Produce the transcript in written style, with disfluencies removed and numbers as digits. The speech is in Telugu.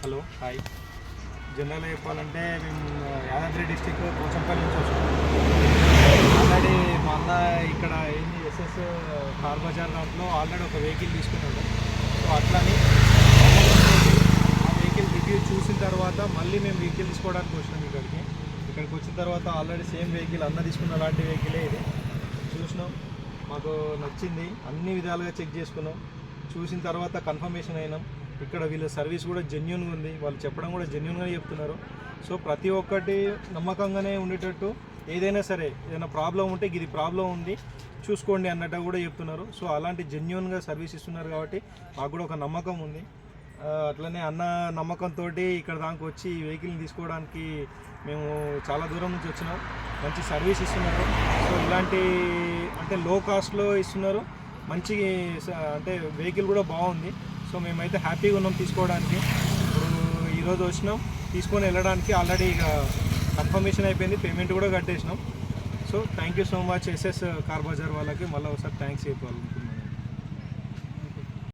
Hello hi. జనరల్గా చెప్పాలంటే మేము యాదాద్రి డిస్టిక్ పోచంపల్లి నుంచి వచ్చాము. ఆల్రెడీ మా అన్న ఇక్కడ ఏంది ఎస్ఎస్ కార్ బజార్ దాంట్లో ఆల్రెడీ ఒక వెహికల్ తీసుకున్నాడు. సో అట్లని ఆ వెహికల్ రివ్యూ చూసిన తర్వాత మళ్ళీ మేము వెహికల్ తీసుకోవడానికి వచ్చినాం ఇక్కడికి వచ్చిన తర్వాత ఆల్రెడీ సేమ్ వెహికల్ అన్న తీసుకున్న లాంటి వెహికలే ఇది చూసినాం. మాకు నచ్చింది, అన్ని విధాలుగా చెక్ చేసుకున్నాం. చూసిన తర్వాత కన్ఫర్మేషన్ అయినాం. ఇక్కడ వీళ్ళ సర్వీస్ కూడా జెన్యూన్గా ఉంది, వాళ్ళు చెప్పడం కూడా జెన్యూన్గా చెప్తున్నారు. సో ప్రతి ఒక్కటి నమ్మకంగానే ఉండేటట్టు, ఏదైనా సరే ఏదైనా ప్రాబ్లం ఉంటే ఇది ప్రాబ్లం ఉంది చూసుకోండి అన్నట్టు కూడా చెప్తున్నారు. సో అలాంటి జెన్యూన్గా సర్వీస్ ఇస్తున్నారు కాబట్టి మాకు కూడా ఒక నమ్మకం ఉంది. అట్లనే అన్న నమ్మకంతో ఇక్కడ దానికి వచ్చి ఈ వెహికల్ని తీసుకోవడానికి మేము చాలా దూరం నుంచి వచ్చినాం. మంచి సర్వీస్ ఇస్తున్నారు. సో ఇలాంటి అంటే లో కాస్ట్లో ఇస్తున్నారు, మంచి అంటే వెహికల్ కూడా బాగుంది. సో మేమైతే హ్యాపీగా ఉన్నాం తీసుకోవడానికి. ఇప్పుడు ఈరోజు వచ్చినాం, తీసుకొని వెళ్ళడానికి ఆల్రెడీ ఇక కన్ఫర్మేషన్ అయిపోయింది, పేమెంట్ కూడా కట్టేసినాం. So thank you so much SS car Bazaar వాళ్ళకి మళ్ళీ ఒకసారి థ్యాంక్స్ చెప్పాలనుకుంటున్నాను.